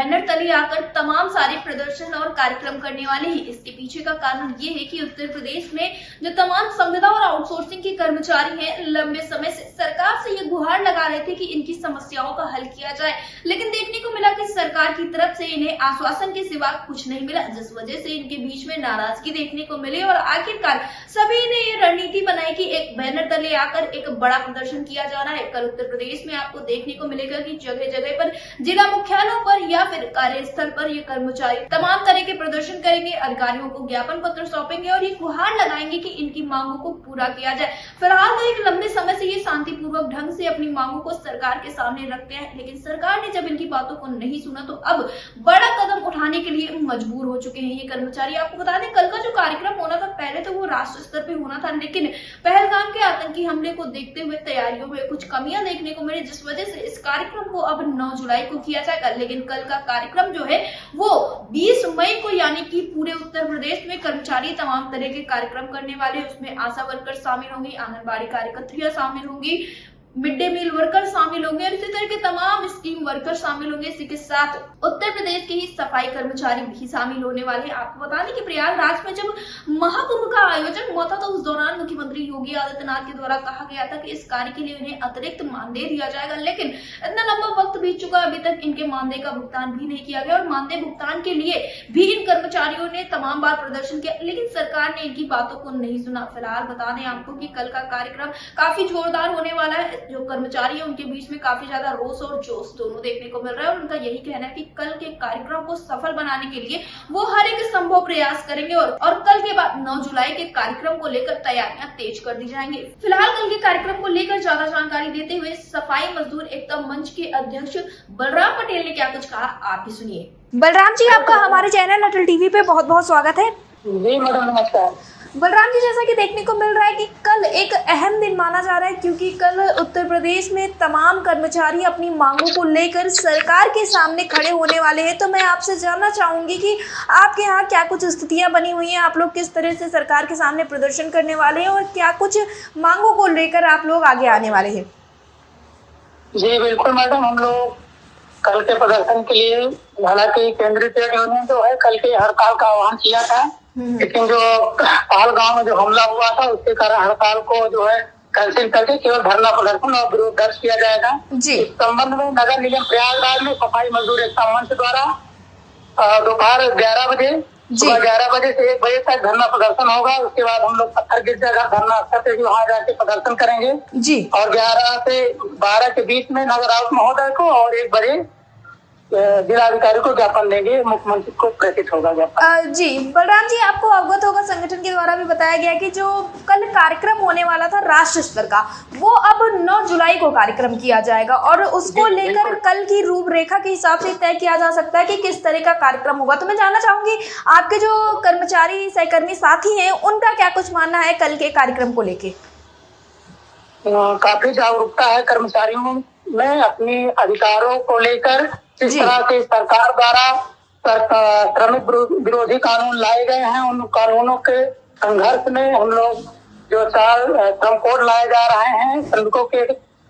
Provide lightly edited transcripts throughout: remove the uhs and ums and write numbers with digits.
Banner तले आकर तमाम सारे प्रदर्शन और कार्यक्रम करने वाले हैं। इसके पीछे का कारण ये है कि उत्तर प्रदेश में जो तमाम संविदा और आउटसोर्सिंग के कर्मचारी हैं, लंबे समय से सरकार से ये गुहार लगा रहे थे कि इनकी समस्याओं का हल किया जाए, लेकिन देखने को मिला कि सरकार की तरफ से इन्हें आश्वासन के सिवा कुछ नहीं मिला, जिस वजह से इनके बीच में नाराजगी देखने को मिली और आखिरकार सभी ने ये रणनीति बनाई कि एक बैनर तले आकर एक बड़ा प्रदर्शन किया जाना है। कल उत्तर प्रदेश में आपको देखने को मिलेगा कि जगह जगह पर जिला मुख्यालयों पर या फिर कार्यस्थल पर ये कर्मचारी तमाम तरह के प्रदर्शन करेंगे, अधिकारियों को ज्ञापन पत्र सौंपेंगे और ये गुहार लगाएंगे कि इनकी मांगों को पूरा किया जाए। फिलहाल तो एक लंबे समय से ये शांतिपूर्वक ढंग से अपनी मांगों को सरकार के सामने रखते हैं, लेकिन सरकार ने जब इनकी बातों को नहीं सुना तो अब बड़ा कदम उठाने के लिए मजबूर हो चुके हैं ये कर्मचारी। आपको बता दें, कल का जो कार्यक्रम होना था पहले तो वो राष्ट्र स्तर पे होना था, लेकिन पहलगाम के आतंकी हमले को देखते हुए तैयारियों में कुछ कमियां देखने को मिली, जिस वजह से इस कार्यक्रम को अब 9 जुलाई को किया जाएगा। लेकिन कल का कार्यक्रम जो है वो 20 मई को, यानी कि पूरे उत्तर प्रदेश में कर्मचारी तमाम तरह के कार्यक्रम करने वाले। उसमें आशा वर्कर शामिल होंगी, आंगनबाड़ी कार्यकर्त्रियां शामिल होंगी, मिड डे मील वर्कर शामिल होंगे और इसी तरह के तमाम स्कीम वर्कर शामिल होंगे। इसी के साथ उत्तर प्रदेश के ही सफाई कर्मचारी भी शामिल होने वाले हैं। आपको बता दें कि प्रयागराज में जब महाकुंभ का आयोजन हुआ था तो उस दौरान मुख्यमंत्री योगी आदित्यनाथ के द्वारा कहा गया था कि इस कार्य के लिए उन्हें अतिरिक्त मानदेय दिया जाएगा, लेकिन इतना लंबा वक्त बीत चुका, अभी तक इनके मानदेय का भुगतान भी नहीं किया गया और मानदेय भुगतान के लिए भी इन कर्मचारियों ने तमाम बार प्रदर्शन किया, लेकिन सरकार ने इनकी बातों को नहीं सुना। फिलहाल बता दें आपको कि कल का कार्यक्रम काफी जोरदार होने वाला है। जो कर्मचारी है उनके बीच में काफी ज्यादा रोष और जोश दोनों देखने को मिल रहा है और उनका यही कहना है कि कल के कार्यक्रम को सफल बनाने के लिए वो हर एक संभव प्रयास करेंगे और कल के बाद 9 जुलाई के कार्यक्रम को लेकर तैयारियां तेज कर दी जाएंगी। फिलहाल कल के कार्यक्रम को लेकर ज्यादा जानकारी देते हुए सफाई मजदूर एकता मंच के अध्यक्ष बलराम पटेल ने क्या कुछ कहा, आप भी सुनिए। बलराम जी, आपका हमारे चैनल अटल टीवी पे बहुत बहुत स्वागत है। जी मैडम, नमस्कार। बलराम जी, जैसा कि देखने को मिल रहा है कि कल एक अहम दिन माना जा रहा है, क्योंकि कल उत्तर प्रदेश में तमाम कर्मचारी अपनी मांगों को लेकर सरकार के सामने खड़े होने वाले हैं। तो मैं आपसे जानना चाहूंगी कि आपके यहाँ क्या कुछ स्थितियां बनी हुई हैं, आप लोग किस तरह से सरकार के सामने प्रदर्शन करने वाले हैं और क्या कुछ मांगों को लेकर आप लोग आगे आने वाले हैं। जी बिल्कुल मैडम, हम लोग कल के प्रदर्शन के लिए, हालांकि केंद्रीय ट्रेड यूनियन जो है कल के हड़ताल का आह्वान किया था, लेकिन जो पहलगाम में जो हमला हुआ था उसके कारण हड़ताल को जो है कैंसिल करके केवल धरना प्रदर्शन और विरोध दर्ज किया जाएगा। इस संबंध में नगर निगम प्रयागराज में सफाई मजदूर एकता मंच द्वारा दोपहर 11 बजे, सुबह 11 बजे से 1 बजे तक धरना प्रदर्शन होगा। उसके बाद हम लोग पत्थर गिरजाघर धरना स्थल पे भी वहाँ जाके प्रदर्शन करेंगे जी। और 11 से 12 के बीच में नगर आयुक्त महोदय को और 1 बजे जिलाधिकारी को ज्ञापन देंगे, मुख्यमंत्री को प्रेषित होगा ज्ञापन। जी बलराम जी, आपको अवगत होगा संगठन के द्वारा भी बताया गया कि जो कल कार्यक्रम होने वाला था राष्ट्र स्तर का, वो अब 9 जुलाई को कार्यक्रम किया जाएगा और उसको लेकर कल की रूपरेखा के हिसाब से तय किया जा सकता है कि किस तरह का कार्यक्रम होगा। तो मैं जानना चाहूंगी आपके जो कर्मचारी सहकर्मी साथी हैं उनका क्या कुछ मानना है कल के कार्यक्रम को लेके। काफी जागरूकता है कर्मचारियों में अपने अधिकारों को लेकर। जिस तरह से सरकार द्वारा श्रमिक विरोधी कानून लाए गए हैं, उन कानूनों के संघर्ष में हम लोग जो श्रम कोड लाए जा रहे हैं, श्रमिकों के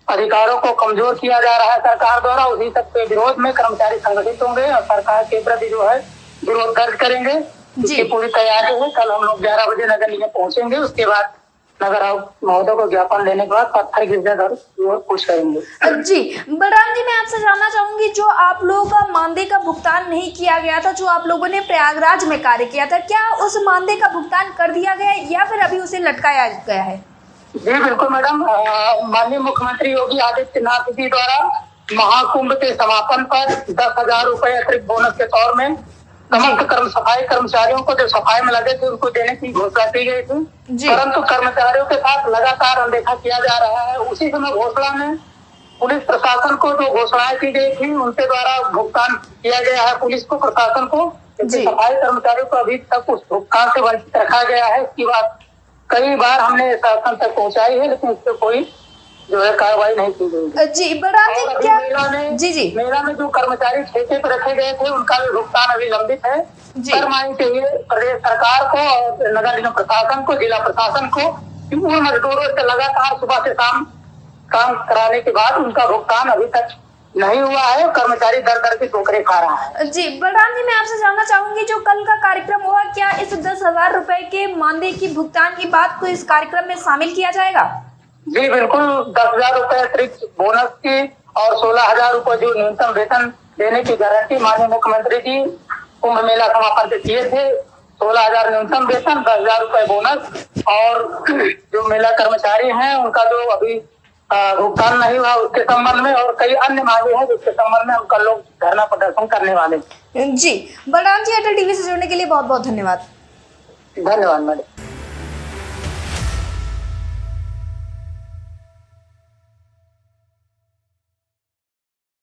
अधिकारों को कमजोर किया जा रहा है सरकार द्वारा, उसी सब के विरोध में कर्मचारी संगठित होंगे और सरकार के प्रति जो है विरोध दर्ज करेंगे। इसकी पूरी तैयारी है। कल हम लोग 11 बजे नगर निगम पहुंचेंगे, उसके बाद नगर आयुक्त महोदय को ज्ञापन देने के बाद पत्थर गिरजाघर पूछ करेंगे। जी बलराम जी, मैं आपसे जानना चाहूंगी, जो आप लोगों का मानदेय का भुगतान नहीं किया गया था, जो आप लोगों ने प्रयागराज में कार्य किया था, क्या उस मानदेय का भुगतान कर दिया गया है या फिर अभी उसे लटकाया गया है। जी बिल्कुल मैडम, माननीय मुख्यमंत्री योगी आदित्यनाथ जी द्वारा महाकुंभ के समापन पर 10,000 रुपए अतिरिक्त बोनस के तौर में समस्त सफाई कर्मचारियों को जो सफाई में लगे थे उनको देने की घोषणा की गई थी, परंतु कर्मचारियों के साथ लगातार अनदेखा किया जा रहा है। उसी समय घोषणा में पुलिस प्रशासन को जो घोषणाएं की गई थी उनके द्वारा भुगतान किया गया है पुलिस को, प्रशासन को, सफाई कर्मचारियों को अभी तक उस भुगतान से वंचित रखा गया है। इसकी बात कई बार हमने शासन तक पहुँचाई है, लेकिन इस पर कोई जो है कार्रवाई नहीं की गई। जी बलराम जी, क्या मेला में जो कर्मचारी ठेके पर रखे गए थे उनका भी भुगतान अभी लंबित है। करवानी चाहिए प्रदेश सरकार को और नगर निगम प्रशासन को, जिला प्रशासन को, उन मजदूरों से लगातार सुबह से शाम काम कराने के बाद उनका भुगतान अभी तक नहीं हुआ है। कर्मचारी दर दर की ठोकरें खा रहा है। जी बलराम जी, मैं आपसे जानना चाहूंगी जो कल का कार्यक्रम हुआ, क्या इस 10,000 रुपए के मानदेय की भुगतान की बात को इस कार्यक्रम में शामिल किया जाएगा? जी बिल्कुल, 10,000 रुपए अतिरिक्त बोनस की और 16,000 रुपए जो न्यूनतम वेतन देने की गारंटी माननीय मुख्यमंत्री जी कुंभ मेला समापन से किए थे। 16,000 न्यूनतम वेतन, 10,000 रुपए बोनस, और जो मेला कर्मचारी हैं उनका जो अभी भुगतान नहीं हुआ उसके संबंध में, और कई अन्य मांगे हैं जिसके संबंध में हम कल लोग धरना प्रदर्शन करने वाले। जी बलराम जी, अटल टीवी से जुड़ने के लिए बहुत बहुत धन्यवाद। धन्यवाद मैडम।